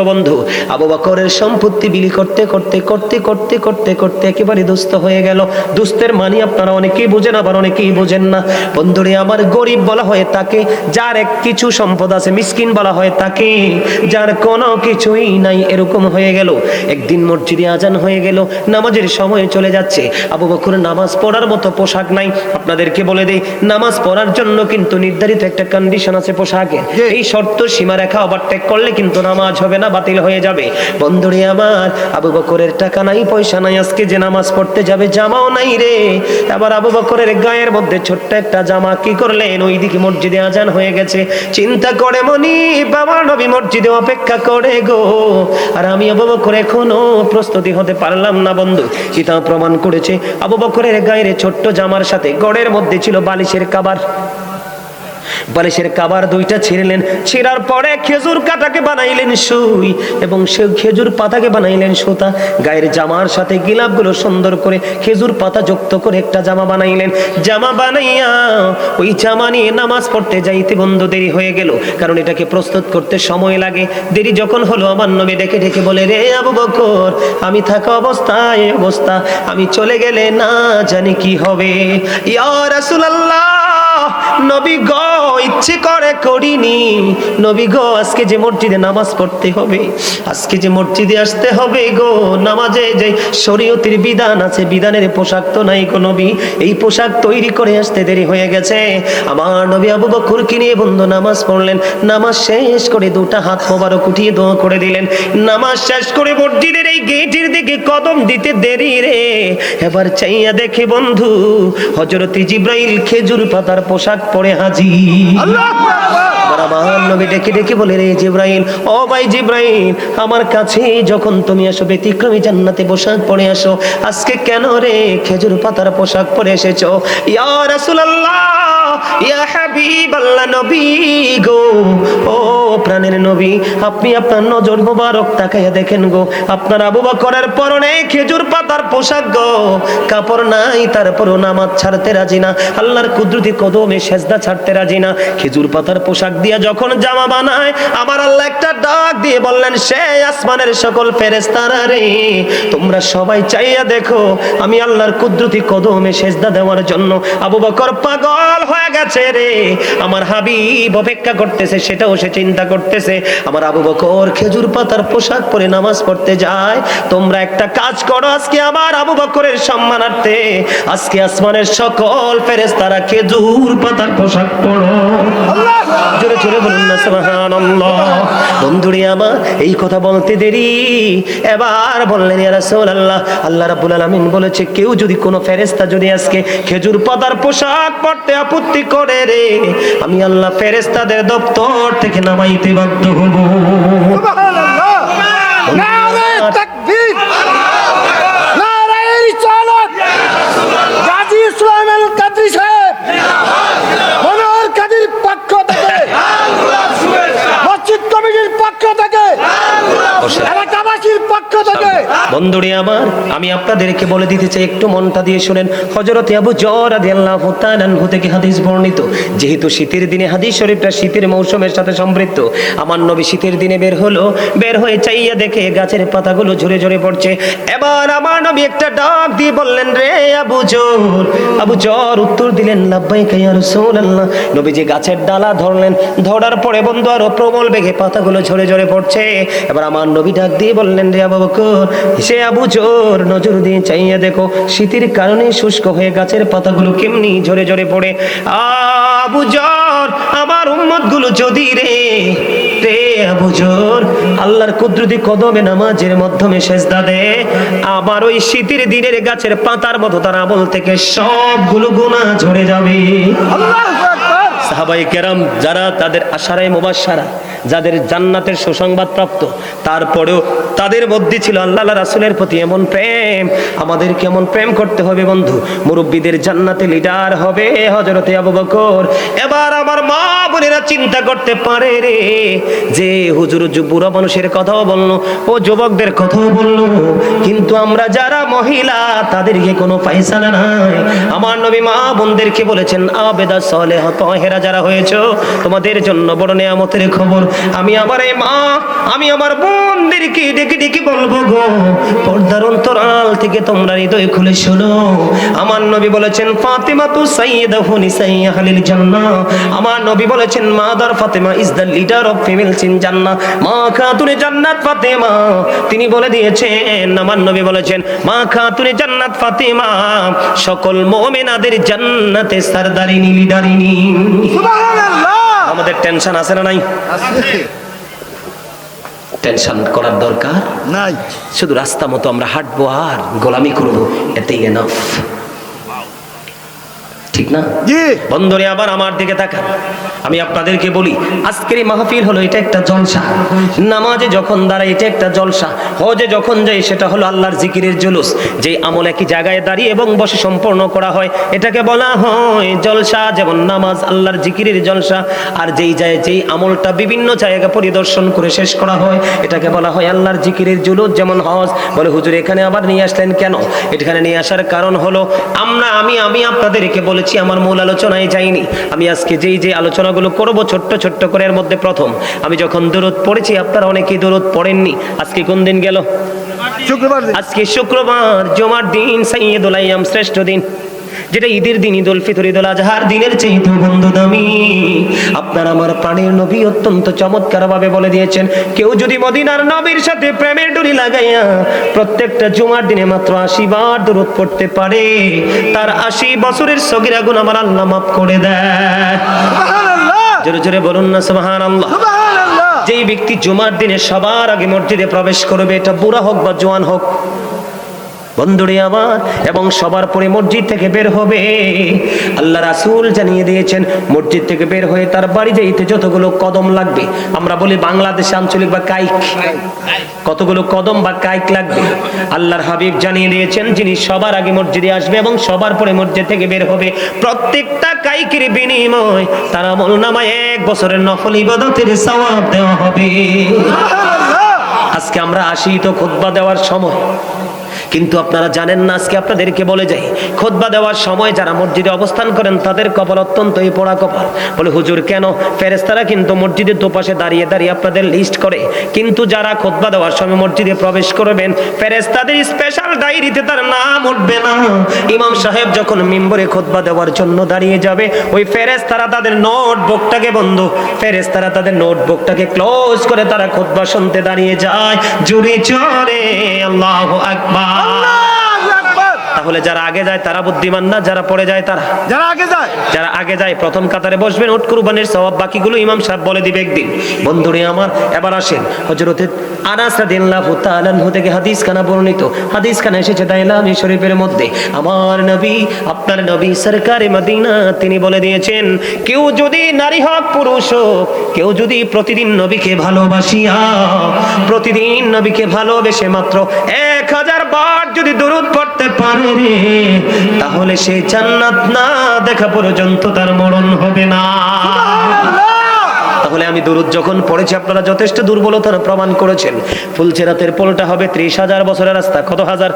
বন্ধু, আবু বকরের সম্পত্তি বিলি করতে করতে করতে করতে করতে করতে একেবারে দুস্থ হয়ে গেল। দুস্থের মানে আপনারা অনেকেই বুঝেন, আবার অনেকেই বুঝেন না। বন্ধুরে আমার, গরিব বলা হয় তাকে যার এক কিছু সম্পদ আছে, মিসকিন বলা হয় তাকে যার কোনো কিছুই নাই। এরকম হয়ে গেল। একদিন মসজিদে আজান হয়ে গেল, নামাজের সময় চলে যাচ্ছে। আবু বকর নামাজ পড়ার মতো পোশাক নাই। আপনাদেরকে বলে দেই, নামাজ পড়ার জন্য কিন্তু নির্ধারিত একটা কন্ডিশন আছে পোশাকের। এই শর্ত সীমারেখা ওভারটেক করলে কিন্তু নামাজ হবে না, বাতিল হয়ে যাবে। বন্ধুরে আমার, আবু বকরের টাকা নাই, পয়সা নাই, আজকে যে নামাজ পড়তে যাবে জামাও নাই রে। এবার আবু বকরের গায়ের মধ্যে ছোট্ট একটা জামা। কি করলেন? ওইদিকে মসজিদে আজান হয়ে গেছে। চিন্তা করে মনি, বাবা নবী মসজিদে অপেক্ষা করে গো, আর আমি আবু বকর এখনো প্রস্তুতি হতে পারলাম না। বন্ধু, সেটা প্রমাণ করেছে আবু বকরের গায়ের ছোট্ট জামার সাথে গড়ের মধ্যে ছিল বালিশের কাবার। বালিশের কাবার দুইটা ছিঁড়লেন। ছিঁড়ার পরে খেজুর কাটাকে বানাইলেন সুই, এবং সে খেজুর পাতাকে বানাইলেন সুতা। গায়ের জামার সাথে গিলাপগুলো সুন্দর করে খেজুর পাতা যুক্ত করে একটা জামা বানাইলেন। জামা বানাইয়া ওই জামা নিয়ে নামাজ পড়তে যাইতে বন্ধু দেরি হয়ে গেল, কারণ এটাকে প্রস্তুত করতে সময় লাগে। দেরি যখন হলো, আমার নবী ডেকে ডেকে বলে, রে আবু বকর, আমি থাকা অবস্থায় অবস্থা আমি চলে গেলে না জানি কি হবে। ইয়া রাসূলুল্লাহ, নবী গো, ইচ্ছে করে করিনি। নবী গো, আজকে যে মসজিদে নামাজ পড়তে হবে, আজকে যে মসজিদে আসতে হবে গো, নামাজে যে শরীয়তের বিধান আছে, বিধানের পোশাক তো নাই গো নবী। এই পোশাক তৈরি করে আসতে দেরি হয়ে গেছে। আমার নবী আবু বকরকে নিয়ে বন্ধু নামাজ পড়লেন। নামাজ শেষ করে দুটা হাত মোবারক উঠিয়ে দোয়া করে দিলেন। নামাজ শেষ করে মসজিদের এই গেটের দিকে কদম দিতে দেরি রে। এবার চাইয়া দেখে বন্ধু, হযরত জিবরাইল খেজুর পাতার পোশাক পরে হাজির। আমার নবী ডেকে ডেকে বলে, রে জিবরাইল, ও ভাই জিবরাইল, আমার কাছে যখন তুমি আসো ব্যতিক্রমী জান্নাতে পোশাক পরে আসো, আজকে কেন রে খেজুর পাতার পোশাক পরে এসেছো? ইয়া রাসূলুল্লাহ, ইয়া হাবিবাল্লাহ, নবী গো, ও প্রাণের নবী, আপনি আপনার নজর মোবারক তাকাইয়া দেখেন গো, আপনার আবু বকরের পরনে খেজুর পাতার পোশাক গো, কাপড় নাই, তারপরও নামাজ ছাড়তে রাজি না, আল্লাহর কুদরতি কদমে সেজদা ছাড়তে রাজি না। খেজুর পাতার পোশাক দিয়া যখন জামা বানায়, আমার আল্লাহ একটা ডাক দিয়ে বললেন, সে আসমানের সকল ফেরেশতারা রে, তোমরা সবাই চাইয়া দেখো, আমি আল্লাহর কুদরতি কদমে সেজদা দেওয়ার জন্য আবু বকর পাগল হয়ে গেছে রে। আমার হাবিব অপেক্ষা করতেছে, সেটাও সে চিন্তা করতেছে। আমার আবু বকর খেজুর পাতার পোশাক পরে নামাজ পড়তে যায়। তোমরা একটা কাজ করো, আজকে আমার আবু বকরের সম্মানার্থে আজকে আসমানের সকল ফেরেশতারা খেজুর পাতার পোশাক পরো। জোরে জোরে বলুন না সুবহানাল্লাহ। বন্ধুরে আমার, এই কথা বলতে দেরি, এবার বললেন, ইয়া রাসূলুল্লাহ, আল্লাহ রাব্বুল আলামিন বলেছে, কেউ যদি কোনো ফেরেশতা যদি আজকে খেজুর পাতার পোশাক পরতে আপত্তি করে রে, আমি আল্লাহ ফেরেশতাদের দপ্তর থেকে নামাইতে বাধ্য হব। সুবহানাল্লাহ, নারে তাকবীর, নারে রিসালাত, গাজী সুলাইমান কাদরী সাহেব, মনোহর কাদির পক্ষ থেকে, মসজিদ কমিটির পক্ষ থেকে, এলাকাবাসীর পক্ষ থেকে। বন্ধুরে আমার, আমি আপনাদেরকে বলে দিতে চাই, একটু মনটা দিয়ে শুনেন। হযরত আবু যর রাদিয়াল্লাহু তাআলা আনহু থেকে হাদিস বর্ণিত, যেহেতু শীতের দিনে হাদিস শরীফটা শীতের মৌসুমের সাথে সম্পৃক্ত, আমার নবী শীতের দিনে বের হলো, বের হয়ে চাইয়া দেখে গাছের পাতাগুলো ঝরে ঝরে পড়ছে। এবার আমার নবী একটা ডাক দিয়ে বললেন, রে আবু যর। আবু যর উত্তর দিলেন, লাব্বাইকা ইয়া রাসূলুল্লাহ। নবী যে গাছের ডালা ধরলেন, ধরার পরে বন্ধু আরো প্রবল বেগে পাতাগুলো ঝরে ঝরে পড়ছে। এবার আমার নবী ডাক দিয়ে বললেন, রে আবু বকর, সে আবু যর, নজর দিয়ে চাইয়া দেখো, শীতের কারণে শুষ্ক হয়ে গাছের পাতাগুলো কেমনি ঝরে ঝরে পড়ে। আবু যর, আমার উম্মতগুলো যদি রে আবু যর আল্লাহর কুদরতি কদমে নামাজের মাধ্যমে সেজদা দেয়, আবার ওই শীতের দিনের গাছের পাতার মতো তার আমল থেকে সবগুলো গুনাহ ঝরে যাবে। আল্লাহু আকবার। সাহাবায়ে কেরাম যারা তাদের আশারায়ে মুবাশশারা, যাদের জান্নাতের সুসংবাদ প্রাপ্ত, তারপরেও তাদের মধ্যে ছিল আল্লাহ রাসূলের প্রতি এমন প্রেম। আমাদের কেমন প্রেম করতে হবে বন্ধু? মুরব্বীদের জান্নাতে লিডার হবে হযরতে আবু বকর। এবার আমার মা বোনেরা চিন্তা করতে পারে রে, যে হুজুর বুড়ো মানুষের কথাও বললো, ও যুবকদের কথাও বললো, কিন্তু আমরা যারা মহিলা তাদেরকে কোনো পয়সা নাই। আমার নবী মা বোনদেরকে বলেছেন, আবেদা সালেহা তাহেরা মায়েরা যারা হয়েছো, তোমাদের জন্য বড় নেয়ামতের খবর। আমি আমার এই মা, আমি আমার বোনদেরকে ডেকে ডেকে বলবো গো, পর্দার অন্তরাল থেকে তোমরা হৃদয় খুলে শোনো। আমার নবী বলেছেন ফাতেমাতু সাইয়্যিদাতু নিসাই আহলিল জান্নাহ। আমার নবী বলেছেন mother Fatema is the leader of females in জান্নাহ। মা খাতুনে জান্নাত ফাতেমা, তিনি বলে দিয়েছেন, আমার নবী বলেছেন মা খাতুনে জান্নাত ফাতেমা সকল মুমিনাদের জান্নাতে সরদারিনী লিডারিনী। সুবহানাল্লাহ। আমাদের টেনশন আছে না নাই? আছে। টেনশন করার দরকার নাই, শুধু রাস্তা মতো আমরা হাঁটবো আর গোলামি করবো, এতেই এনাফ। ঠিক না? জি। বন্ধুরে আবার আমার দিকে তাকান, আমি আপনাদেরকে বলি আজকের এই মাহফিল হলো এটা একটা জলসা। নামাজে যখন দাঁড়াই এটা একটা জলসা, হজে যখন যাই সেটা হলো আল্লাহর জিকিরের জুলুস। যে আমল একই জায়গায় দাঁড়িয়ে এবং বসে সম্পন্ন করা হয় এটাকে বলা হয় জলসা। যেমন নামাজ আল্লাহর জিকিরের জলসা, আর যেই আমলটা বিভিন্ন জায়গা পরিদর্শন করে শেষ করা হয় এটাকে বলা হয় আল্লাহর জিকিরের জুলুস। যেমন হজ, বলে হুজুর এখানে আবার নিয়ে আসলেন কেন? এখানে নিয়ে আসার কারণ হলো আমি আপনাদেরকে বলে আমার মূল আলোচনায় যাইনি। আমি আজকে যে আলোচনাগুলো করব ছোট্ট ছোট্ট করে, এর মধ্যে প্রথম আমি যখন দরুদ পড়েছি আপনারা অনেকেই দরুদ পড়েননি। আজকে কোন দিন গেল? শুক্রবার। আজকে শুক্রবার, জুমার দিন, সাইয়্যিদুল আইয়াম, শ্রেষ্ঠ দিন, যেটা ঈদের দিন, ঈদুল ফিতর, ঈদুল আজহার দিনের চেয়ে বন্ধু দামি। আপনার আমার প্রাণের নবী অত্যন্ত চমৎকার ভাবে বলে দিয়েছেন, কেউ যদি মদিনার নবীর সাথে প্রেমের ডুরি লাগাইয়া প্রত্যেকটা জুমার দিনে মাত্র 80 বার দরুদ পড়তে পারে, তার 80 বছরের সগীরা গুনাহ আমার আল্লাহ মাফ করে দেয়। সুবহানাল্লাহ। জোরে জোরে বলুন না সুবহানাল্লাহ। সুবহানাল্লাহ। যেই ব্যক্তি জুমার দিনে সবার আগে মসজিদে প্রবেশ করবে, এটা বুড়া হোক বা জওয়ান হোক, বন্ধুরে আমার, এবং সবার পরে মসজিদ থেকে বের হবে, আল্লাহ রাসূল জানিয়ে দিয়েছেন মসজিদ থেকে বের হয়ে তার বাড়ি যাইতে যতগুলো কদম লাগবে, আমরা বলি বাংলাদেশে আঞ্চলিক বা কাইক, কতগুলো কদম বা কাইক লাগবে, আল্লাহর হাবিব জানিয়ে দিয়েছেন যিনি সবার আগে মসজিদে আসবে এবং সবার পরে মসজিদ থেকে বের হবে, প্রত্যেকটা কাইকের বিনিময় তার আমলনামায় 1 বছরের নফল ইবাদতের সওয়াব দেওয়া হবে। আজকে আমরা আসি তো খুতবা দেওয়ার সময়, কিন্তু আপনারা জানেন না, আজকে আপনাদেরকে বলে যাই, খুতবা দেওয়ার সময় যারা মসজিদে অবস্থান করেন তাদের কপাল অত্যন্তই পোড়া কপাল। বলে হুজুর কেন? ফেরেশতারা কিন্তু মসজিদের দুপাশে দাঁড়িয়ে দাঁড়িয়ে আপনাদের লিস্ট করে, কিন্তু যারা খুতবা দেওয়ার সময় মসজিদে প্রবেশ করবেন ফেরেশতাদের স্পেশাল ডায়েরিতে তার নাম উঠবে না। ইমাম সাহেব যখন মিম্বরে খুতবা দেওয়ার জন্য দাঁড়িয়ে যাবে, ওই ফেরেশতারা তাদের নোটবুকটাকে ফেরেশতারা তাদের নোটবুকটাকে ক্লোজ করে তারা খুতবা শুনতে দাঁড়িয়ে যায় জোরে জোরে আল্লাহু আকবার। তাহলে যারা আগে যায় তারা বুদ্ধিমান না, যারা পড়ে যায় তারা? যারা আগে যায় প্রথম কাতারে বসবেন, উট কুরবানির সওয়াব, বাকিগুলো ইমাম সাহেব বলে দিবে একদিন। বন্ধুরে আমার, এবার আসেন হযরত আনাস রাদিয়াল্লাহু তাআলা আনহু থেকে হাদিস খানা বর্ণিত, হাদিস খানা এসেছে দাইলামি শরীফের মধ্যে। আমার নবী, আপনার নবী সরকারে মদিনা, তিনি বলে দিয়েছেন, কেউ যদি নারী হোক পুরুষ হোক, কেউ যদি প্রতিদিন নবীকে ভালোবাসিয়া, প্রতিদিন নবীকে ভালোবেসে মাত্র 1000 বার যদি দরুদ পড়তে পারে, তাহলে সে জান্নাত না দেখা পর্যন্ত তার মরণ হবে না। তাহলে আমি দরুদ যখন পড়েছি আপনারা যথেষ্ট দুর্বলতার প্রমাণ করেছেন। ফুলছেরাতের পোলটা হবে 30,000 বছরের রাস্তা, কত হাজার?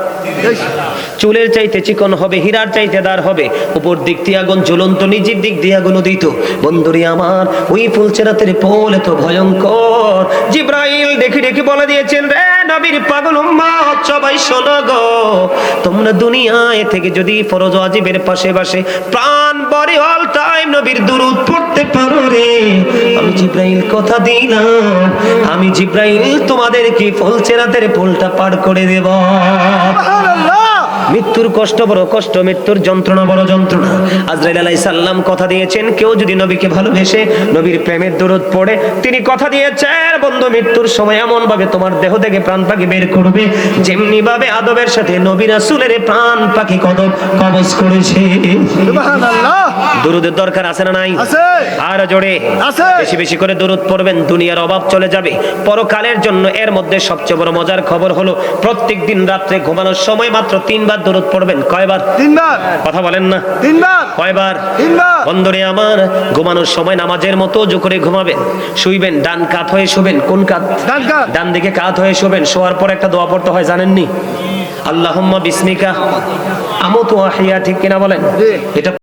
চুলের চাইতে চিকন হবে, হীরার চাইতে দার হবে, উপর দিক দিয়ে আগুন জ্বলন্ত, নিচের দিক দিয়ে আগুন উদিত। বন্ধুরে আমার, ওই ফুলছেরাতের পোল এত ভয়ঙ্কর, জিব্রাইল দেখে দেখে বলে দিয়েছেন, রে নবীর পাগল উম্মত সবাই শোনো গো, তোমরা দুনিয়ায় থেকে যদি ফরজ ওয়াজিবের পাশে পাশে প্রাণ ভরে অল টাইম নবীর দরুদ পড়তে পারো রে, আমি জিব্রাইল কথা দিলাম, আমি জিব্রাইল তোমাদেরকে ফুলছেরাতের পোলটা পার করে দেব। সুবহানাল্লাহ। মৃত্যুর কষ্ট বড় কষ্ট, মৃত্যুর যন্ত্রণা বড় যন্ত্রণা। আজরাইল আলাইহিস সালাম কথা দিয়েছেন, কেউ যদি নবীকে ভালোবেসে নবীর প্রেমের দরুদ পড়ে, তিনি কথা দিয়েছেন বন্ধু মৃত্যুর সময় এমন ভাবে তোমার দেহ থেকে প্রাণ পাখি বের করবে যেমনি ভাবে আদবের সাথে নবী রাসূলের প্রাণ পাখি কবজ করেছে। সুবহানাল্লাহ। দরুদের দরকার আছে না নাই? আছে। আর জোরে আছে। বেশি বেশি করে দরুদ পড়বেন, দুনিয়ার অভাব চলে যাবে পরকালের জন্য। এর মধ্যে সবচেয়ে বড় মজার খবর হলো প্রত্যেকদিন রাতে ঘুমানোর সময় মাত্র 3 বার দরুদ পড়বেন। কয়বার? 3 বার। কথা বলেন না। 3 বার। কয়বার? 3 বার। বন্ধুরে আমার, ঘুমানোর সময় নামাজের মতো ওযু করে ঘুমাবেন, শুইবেন ডান কাত হয়ে শুবেন। কোন কাত? ডান কাত। ডান দিকে কাত হয়ে শুবেন। শোয়ার পর একটা দোয়া পড়তে হয়, জানেননি? আল্লাহুম্মা বিসমিকা আমুতু ওয়া আহইয়া, ঠিক কিনা বলেন? এটা